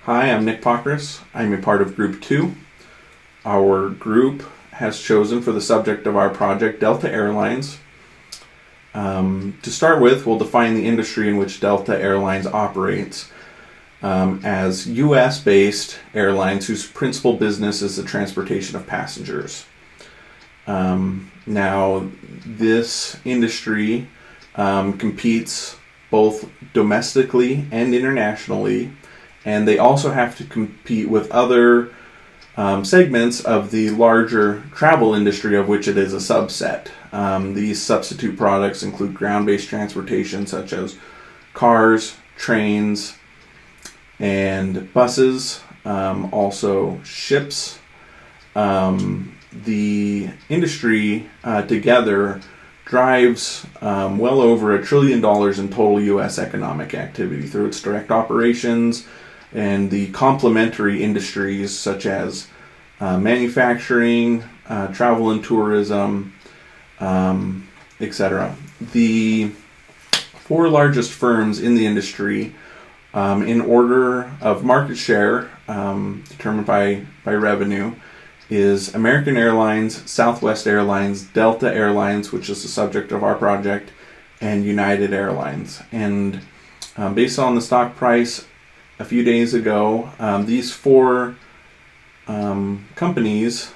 Hi, I'm Nick Pockris. I'm a part of Group 2. Our group has chosen for the subject of our project Delta Airlines. To start with, we'll define the industry in which Delta Airlines operates as U.S.-based airlines whose principal business is the transportation of passengers. Now, this industry competes both domestically and internationally, and they also have to compete with other segments of the larger travel industry of which it is a subset. These substitute products include ground-based transportation such as cars, trains, and buses, also ships. The industry together drives well over $1 trillion in total U.S. economic activity through its direct operations and the complementary industries such as manufacturing, travel and tourism, etc. The four largest firms in the industry, in order of market share determined by revenue, is American Airlines, Southwest Airlines, Delta Airlines, which is the subject of our project, and United Airlines. And based on the stock price a few days ago, these four companies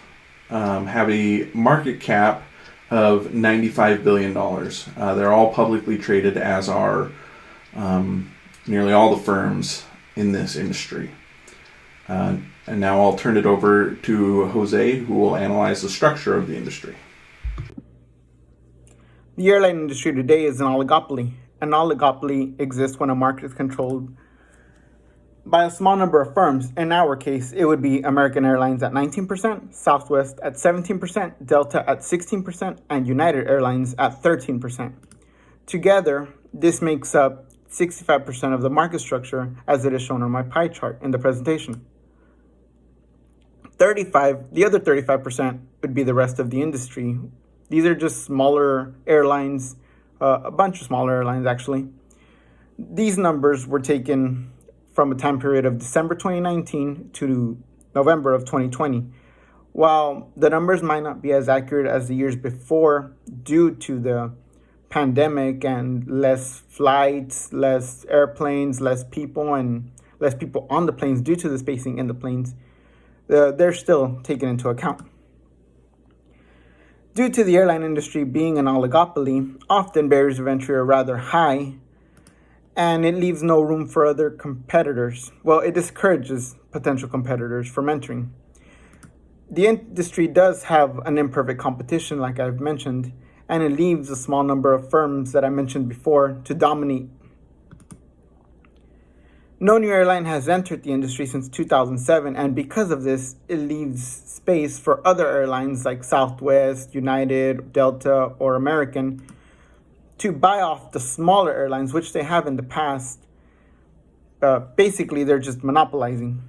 have a market cap of $95 billion. They're all publicly traded, as are nearly all the firms in this industry. And now I'll turn it over to Jose, who will analyze the structure of the industry. The airline industry today is an oligopoly. An oligopoly exists when a market is controlled by a small number of firms. In our case, it would be American Airlines at 19%, Southwest at 17%, Delta at 16%, and United Airlines at 13%. Together, this makes up 65% of the market structure as it is shown on my pie chart in the presentation. The other 35% would be the rest of the industry. These are just smaller airlines, a bunch of smaller airlines actually. These numbers were taken from a time period of December 2019 to November of 2020. While the numbers might not be as accurate as the years before due to the pandemic and less flights, less airplanes, less people on the planes due to the spacing in the planes, they're still taken into account. Due to the airline industry being an oligopoly, often barriers of entry are rather high, and it leaves no room for other competitors. Well, it discourages potential competitors from entering. The industry does have an imperfect competition, like I've mentioned, and it leaves a small number of firms that I mentioned before to dominate. No new airline has entered the industry since 2007, and because of this, it leaves space for other airlines like Southwest, United, Delta, or American to buy off the smaller airlines, which they have in the past. Basically, they're just monopolizing.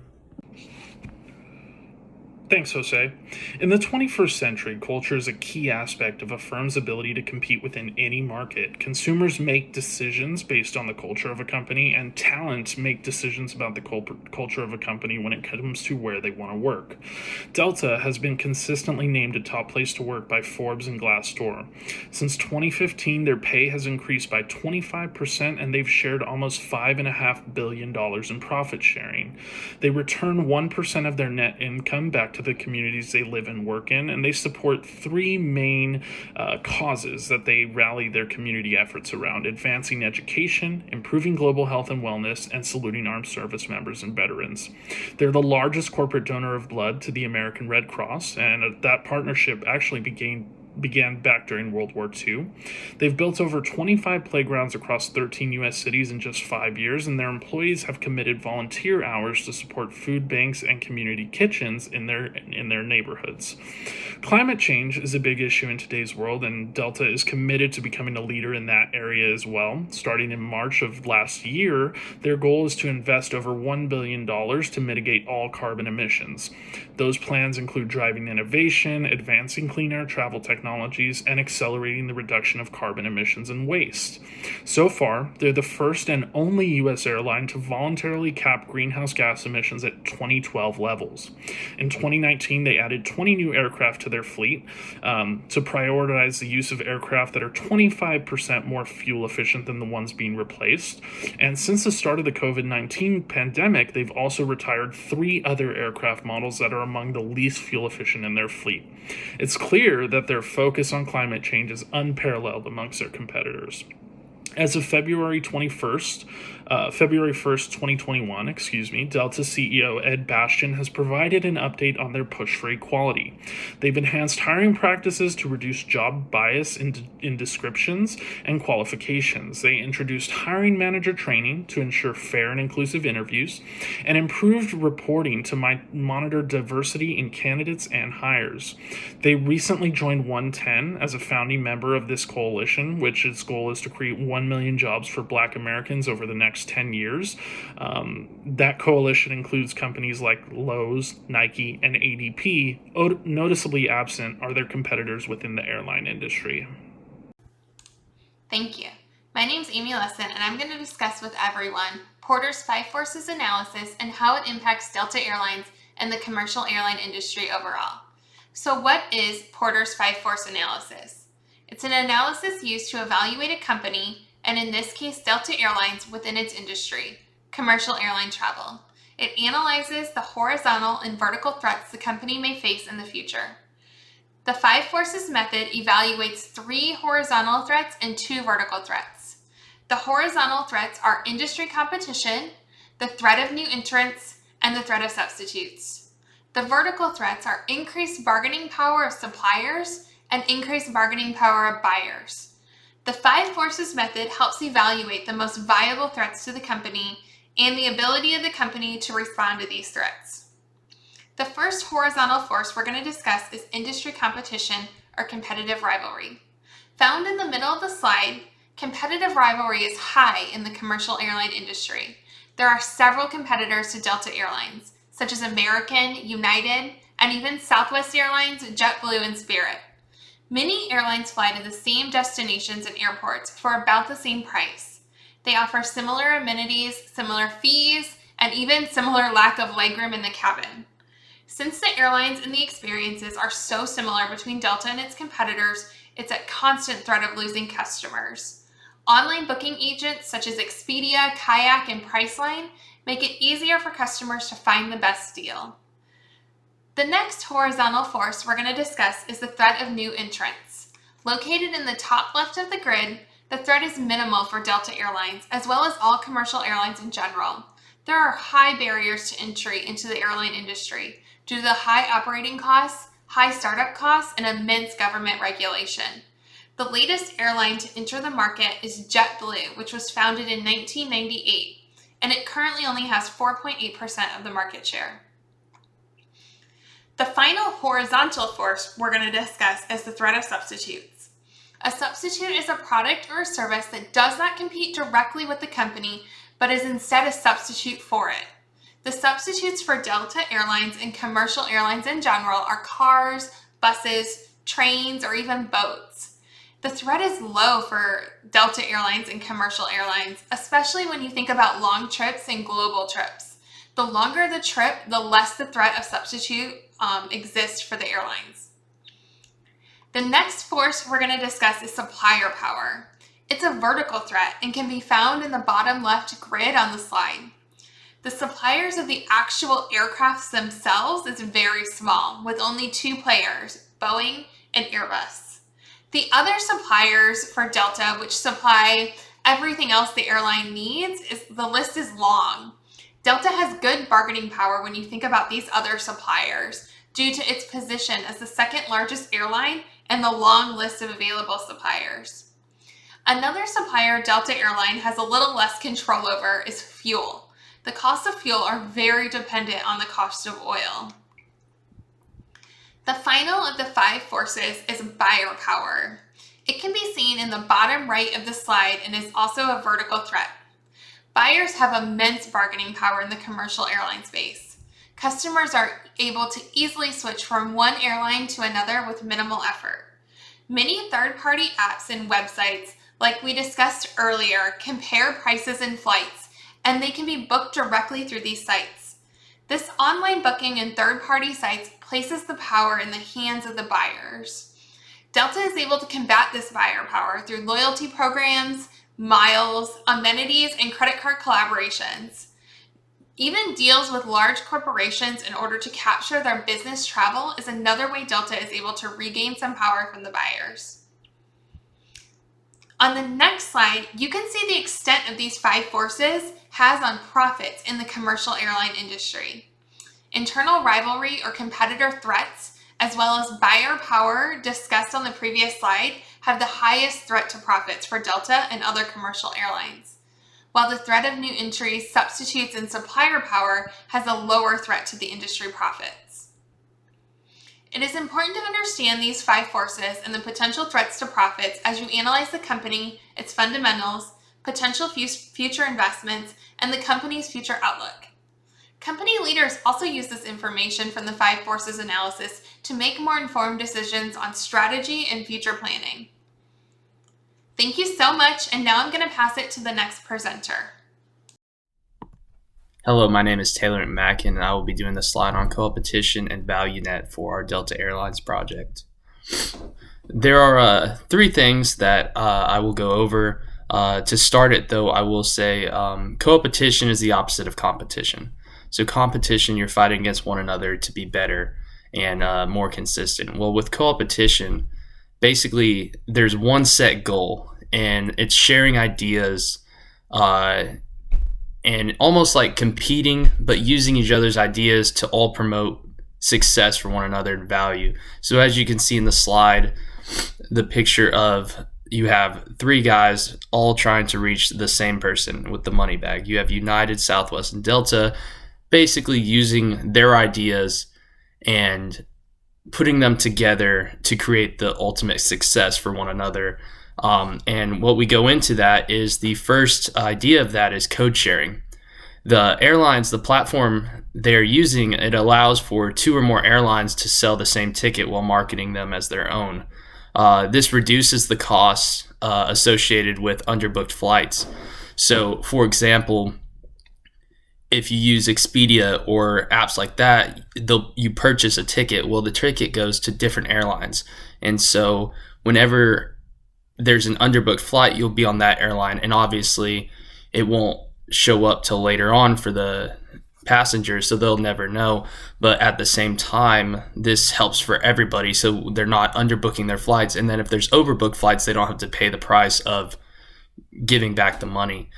Thanks, Jose. In the 21st century, culture is a key aspect of a firm's ability to compete within any market. Consumers make decisions based on the culture of a company, and talent make decisions about the culture of a company when it comes to where they want to work. Delta has been consistently named a top place to work by Forbes and Glassdoor. Since 2015, their pay has increased by 25%, and they've shared almost $5.5 billion in profit sharing. They return 1% of their net income back to the communities they live and work in, and they support three main causes that they rally their community efforts around: advancing education, improving global health and wellness, and saluting armed service members and veterans. They're the largest corporate donor of blood to the American Red Cross, and that partnership actually began back during World War II. They've built over 25 playgrounds across 13 U.S. cities in just 5 years, and their employees have committed volunteer hours to support food banks and community kitchens in their neighborhoods. Climate change is a big issue in today's world, and Delta is committed to becoming a leader in that area as well. Starting in March of last year, their goal is to invest over $1 billion to mitigate all carbon emissions. Those plans include driving innovation, advancing clean air travel technology, technologies and accelerating the reduction of carbon emissions and waste. So far, they're the first and only U.S. airline to voluntarily cap greenhouse gas emissions at 2012 levels. In 2019, they added 20 new aircraft to their fleet to prioritize the use of aircraft that are 25% more fuel efficient than the ones being replaced. And since the start of the COVID-19 pandemic, they've also retired 3 other aircraft models that are among the least fuel efficient in their fleet. It's clear that their focus on climate change is unparalleled amongst their competitors. As of February 1st, 2021, Delta CEO Ed Bastian has provided an update on their push for equality. They've enhanced hiring practices to reduce job bias in descriptions and qualifications. They introduced hiring manager training to ensure fair and inclusive interviews, and improved reporting to monitor diversity in candidates and hires. They recently joined 110 as a founding member of this coalition, which its goal is to create 1 million jobs for Black Americans over the next 10 years. That coalition includes companies like Lowe's, Nike, and ADP. Noticeably absent are their competitors within the airline industry. Thank you. My name's Amy Lesson, and I'm going to discuss with everyone Porter's 5 Forces analysis and how it impacts Delta Airlines and the commercial airline industry overall. So what is Porter's 5 Force analysis? It's an analysis used to evaluate a company, and in this case Delta Airlines, within its industry, commercial airline travel. It analyzes the horizontal and vertical threats the company may face in the future. The 5 Forces method evaluates 3 horizontal threats and 2 vertical threats. The horizontal threats are industry competition, the threat of new entrants, and the threat of substitutes. The vertical threats are increased bargaining power of suppliers and increased bargaining power of buyers. The 5 Forces method helps evaluate the most viable threats to the company and the ability of the company to respond to these threats. The first horizontal force we're going to discuss is industry competition or competitive rivalry. Found in the middle of the slide, competitive rivalry is high in the commercial airline industry. There are several competitors to Delta Airlines, such as American, United, and even Southwest Airlines, JetBlue, and Spirit. Many airlines fly to the same destinations and airports for about the same price. They offer similar amenities, similar fees, and even similar lack of legroom in the cabin. Since the airlines and the experiences are so similar between Delta and its competitors, it's a constant threat of losing customers. Online booking agents such as Expedia, Kayak, and Priceline make it easier for customers to find the best deal. The next horizontal force we're going to discuss is the threat of new entrants. Located in the top left of the grid, the threat is minimal for Delta Airlines, as well as all commercial airlines in general. There are high barriers to entry into the airline industry due to the high operating costs, high startup costs, and immense government regulation. The latest airline to enter the market is JetBlue, which was founded in 1998, and it currently only has 4.8% of the market share. The final horizontal force we're going to discuss is the threat of substitutes. A substitute is a product or a service that does not compete directly with the company, but is instead a substitute for it. The substitutes for Delta Airlines and commercial airlines in general are cars, buses, trains, or even boats. The threat is low for Delta Airlines and commercial airlines, especially when you think about long trips and global trips. The longer the trip, the less the threat of substitute exists for the airlines. The next force we're going to discuss is supplier power. It's a vertical threat and can be found in the bottom left grid on the slide. The suppliers of the actual aircrafts themselves is very small, with only 2 players, Boeing and Airbus. The other suppliers for Delta, which supply everything else the airline needs, the list is long. Delta has good bargaining power when you think about these other suppliers due to its position as the second largest airline and the long list of available suppliers. Another supplier Delta Airline has a little less control over is fuel. The costs of fuel are very dependent on the cost of oil. The final of the 5 forces is buyer power. It can be seen in the bottom right of the slide and is also a vertical threat. Buyers have immense bargaining power in the commercial airline space. Customers are able to easily switch from one airline to another with minimal effort. Many third-party apps and websites, like we discussed earlier, compare prices and flights, and they can be booked directly through these sites. This online booking and third-party sites places the power in the hands of the buyers. Delta is able to combat this buyer power through loyalty programs, miles, amenities, and credit card collaborations. Even deals with large corporations in order to capture their business travel is another way Delta is able to regain some power from the buyers. On the next slide, you can see the extent of these 5 forces has on profits in the commercial airline industry. Internal rivalry or competitor threats, as well as buyer power discussed on the previous slide, have the highest threat to profits for Delta and other commercial airlines, while the threat of new entries, substitutes, and supplier power has a lower threat to the industry profits. It is important to understand these 5 forces and the potential threats to profits as you analyze the company, its fundamentals, potential future investments, and the company's future outlook. Company leaders also use this information from the 5 forces analysis to make more informed decisions on strategy and future planning. Thank you so much, and now I'm going to pass it to the next presenter. Hello, my name is Taylor McMackin, and I will be doing the slide on co-opetition and ValueNet for our Delta Airlines project. There are 3 things that I will go over. To start it, though, I will say co-opetition is the opposite of competition. So competition, you're fighting against one another to be better and more consistent. Well, with co-opetition, basically there's one set goal, and it's sharing ideas and almost like competing, but using each other's ideas to all promote success for one another and value. So as you can see in the slide, the picture of you have 3 guys all trying to reach the same person with the money bag. You have United, Southwest, and Delta basically using their ideas and putting them together to create the ultimate success for one another. And what we go into that is the first idea of that is code sharing. The airlines, the platform they're using, it allows for 2 or more airlines to sell the same ticket while marketing them as their own. This reduces the costs associated with underbooked flights. So, for example, if you use Expedia or apps like that, you purchase a ticket. Well, the ticket goes to different airlines. And so whenever there's an underbooked flight, you'll be on that airline. And obviously, it won't show up till later on for the passengers, so they'll never know. But at the same time, this helps for everybody, so they're not underbooking their flights. And then if there's overbooked flights, they don't have to pay the price of giving back the money.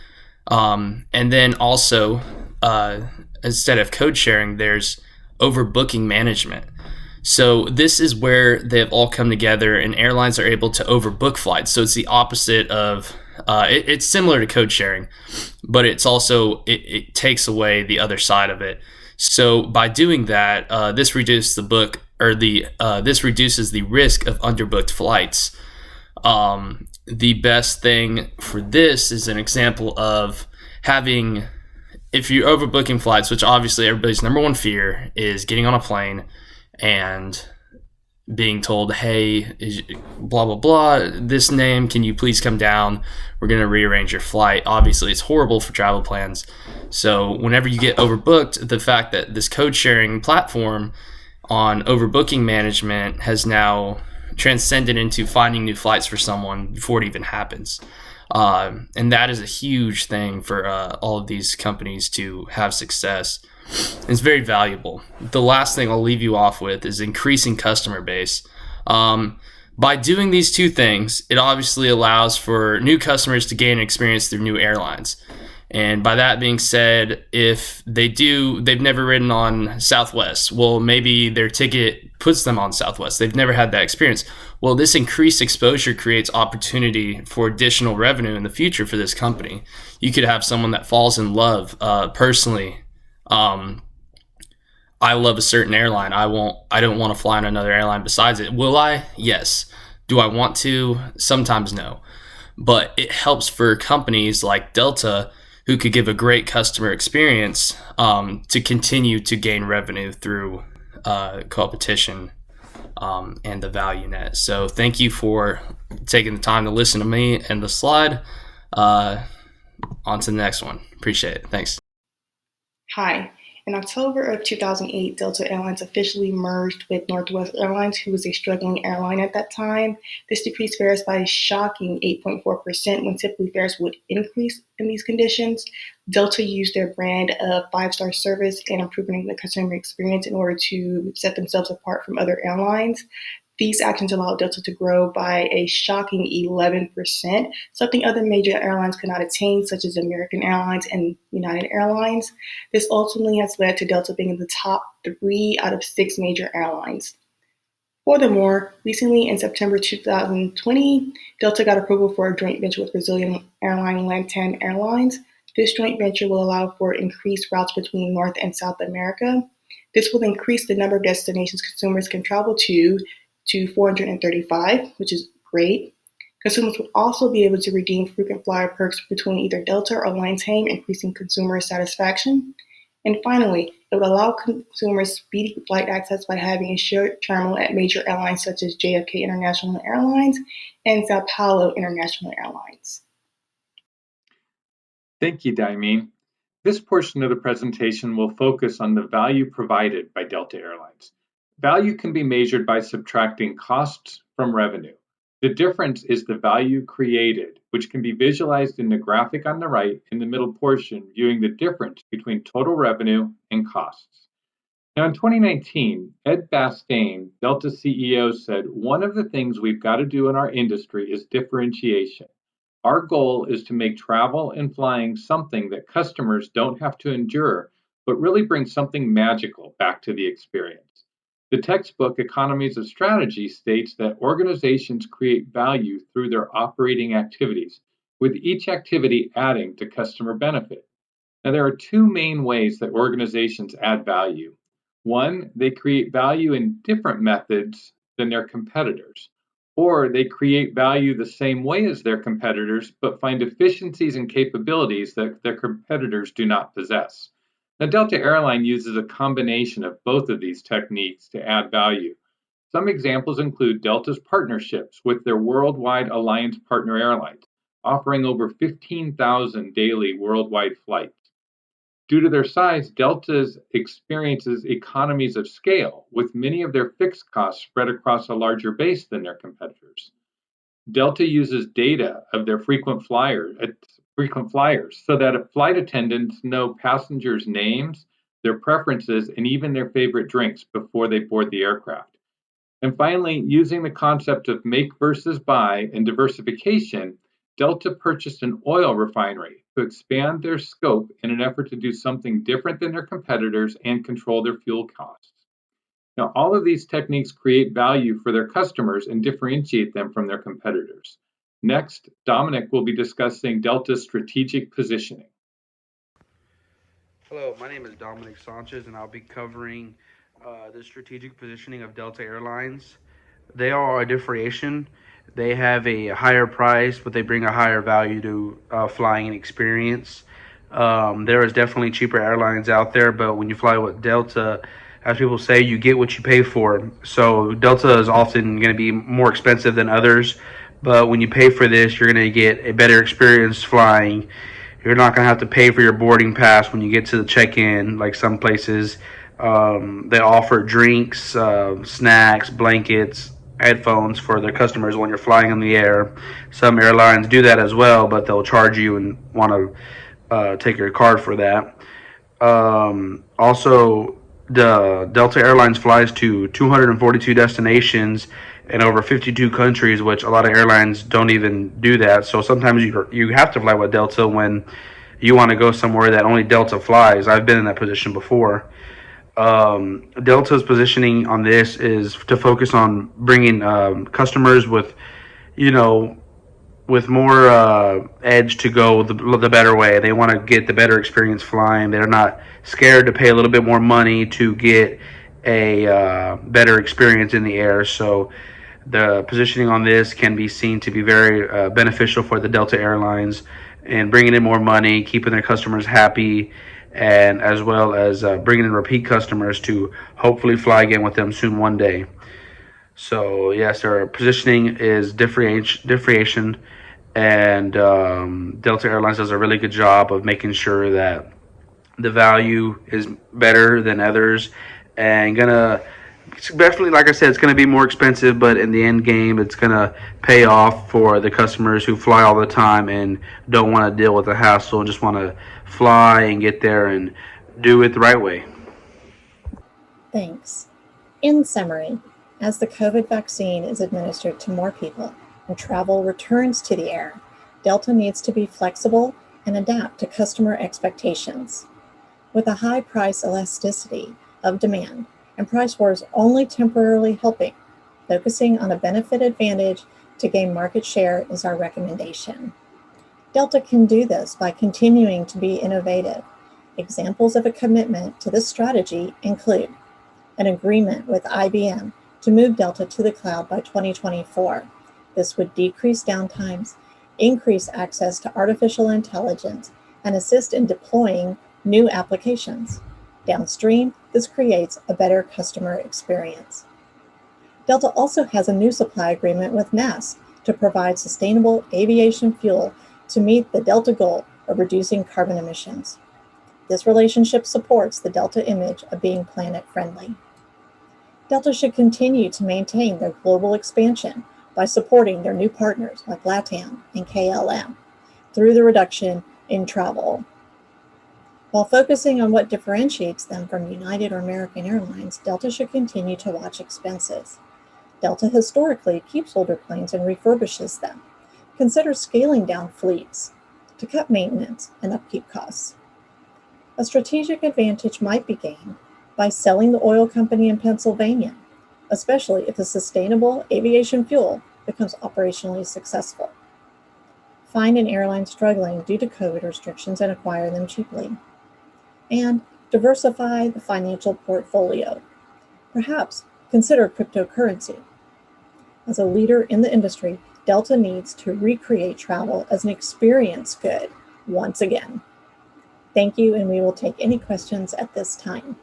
And then also, instead of code sharing, there's overbooking management. So this is where they've all come together, and airlines are able to overbook flights. So it's the opposite of it's similar to code sharing, but it's also it takes away the other side of it. So by doing that, this reduces this reduces the risk of underbooked flights. The best thing for this is an example of having, if you're overbooking flights, which obviously everybody's number one fear is getting on a plane and being told, hey, blah, blah, blah, this name, can you please come down? We're going to rearrange your flight. Obviously, it's horrible for travel plans. So whenever you get overbooked, the fact that this code sharing platform on overbooking management has now transcended into finding new flights for someone before it even happens. And that is a huge thing for all of these companies to have success. It's very valuable. The last thing I'll leave you off with is increasing customer base. By doing these 2 things, it obviously allows for new customers to gain experience through new airlines. And by that being said, if they've never ridden on Southwest, well, maybe their ticket puts them on Southwest. They've never had that experience. Well, this increased exposure creates opportunity for additional revenue in the future for this company. You could have someone that falls in love personally. I love a certain airline. I don't want to fly on another airline besides it. Will I? Yes. Do I want to? Sometimes no. But it helps for companies like Delta, who could give a great customer experience, to continue to gain revenue through competition and the value net. So thank you for taking the time to listen to me and the slide. On to the next one. Appreciate it. Thanks. Hi. In October of 2008, Delta Airlines officially merged with Northwest Airlines, who was a struggling airline at that time. This decreased fares by a shocking 8.4% when typically fares would increase in these conditions. Delta used their brand of five-star service and improving the consumer experience in order to set themselves apart from other airlines. These actions allowed Delta to grow by a shocking 11%, something other major airlines could not attain, such as American Airlines and United Airlines. This ultimately has led to Delta being in the top 3 out of 6 major airlines. Furthermore, recently in September 2020, Delta got approval for a joint venture with Brazilian airline LATAM Airlines. This joint venture will allow for increased routes between North and South America. This will increase the number of destinations consumers can travel to 435, which is great. Consumers would also be able to redeem frequent flyer perks between either Delta or LATAM, increasing consumer satisfaction. And finally, it would allow consumers speedy flight access by having a shared terminal at major airlines such as JFK International Airlines and Sao Paulo International Airlines. Thank you, Daimeen. This portion of the presentation will focus on the value provided by Delta Airlines. Value can be measured by subtracting costs from revenue. The difference is the value created, which can be visualized in the graphic on the right in the middle portion, viewing the difference between total revenue and costs. Now, in 2019, Ed Bastian, Delta CEO, said, "One of the things we've got to do in our industry is differentiation. Our goal is to make travel and flying something that customers don't have to endure, but really bring something magical back to the experience." The textbook Economies of Strategy states that organizations create value through their operating activities, with each activity adding to customer benefit. Now, there are 2 main ways that organizations add value. One, they create value in different methods than their competitors, or they create value the same way as their competitors, but find efficiencies and capabilities that their competitors do not possess. Now, Delta Airline uses a combination of both of these techniques to add value. Some examples include Delta's partnerships with their worldwide alliance partner airlines, offering over 15,000 daily worldwide flights. Due to their size, Delta experiences economies of scale, with many of their fixed costs spread across a larger base than their competitors. Delta uses data of their frequent flyers so that flight attendants know passengers' names, their preferences, and even their favorite drinks before they board the aircraft. And finally, using the concept of make versus buy and diversification, Delta purchased an oil refinery to expand their scope in an effort to do something different than their competitors and control their fuel costs. Now, all of these techniques create value for their customers and differentiate them from their competitors. Next, Dominic will be discussing Delta's strategic positioning. Hello, my name is Dominic Sanchez, and I'll be covering the strategic positioning of Delta Airlines. They are a differentiation. They have a higher price, but they bring a higher value to flying and experience. There is definitely cheaper airlines out there, but when you fly with Delta, as people say, you get what you pay for. So Delta is often going to be more expensive than others, but when you pay for this, you're going to get a better experience flying. You're not going to have to pay for your boarding pass when you get to the check-in, like some places. They offer drinks, snacks, blankets, headphones for their customers when you're flying in the air. Some airlines do that as well, but they'll charge you and want to take your card for that. Also, the Delta Airlines flies to 242 destinations in over 52 countries, which a lot of airlines don't even do that. So sometimes you have to fly with Delta when you want to go somewhere that only Delta flies. I've been in that position before. Delta's positioning on this is to focus on bringing customers with more edge to go the better way. They want to get the better experience flying. They're not scared to pay a little bit more money to get a better experience in the air. So the positioning on this can be seen to be very beneficial for the Delta Airlines and bringing in more money, keeping their customers happy, and as well as bringing in repeat customers to hopefully fly again with them soon one day. So yes, their positioning is differentiation, and Delta Airlines does a really good job of making sure that the value is better than others, and gonna definitely, like I said, it's gonna be more expensive, but in the end game, it's gonna pay off for the customers who fly all the time and don't want to deal with the hassle and just want to fly and get there and do it the right way. Thanks. In summary, as the COVID vaccine is administered to more people and travel returns to the air, Delta needs to be flexible and adapt to customer expectations. With a high price elasticity of demand and price wars only temporarily helping, focusing on a benefit advantage to gain market share is our recommendation. Delta can do this by continuing to be innovative. Examples of a commitment to this strategy include an agreement with IBM to move Delta to the cloud by 2024. This would decrease downtimes, increase access to artificial intelligence, and assist in deploying new applications. Downstream, this creates a better customer experience. Delta also has a new supply agreement with NASA to provide sustainable aviation fuel to meet the Delta goal of reducing carbon emissions. This relationship supports the Delta image of being planet-friendly. Delta should continue to maintain their global expansion by supporting their new partners like LATAM and KLM through the reduction in travel. While focusing on what differentiates them from United or American Airlines, Delta should continue to watch expenses. Delta historically keeps older planes and refurbishes them. Consider scaling down fleets to cut maintenance and upkeep costs. A strategic advantage might be gained by selling the oil company in Pennsylvania, especially if the sustainable aviation fuel becomes operationally successful. Find an airline struggling due to COVID restrictions and acquire them cheaply. And diversify the financial portfolio. Perhaps consider cryptocurrency. As a leader in the industry, Delta needs to recreate travel as an experience good once again. Thank you, and we will take any questions at this time.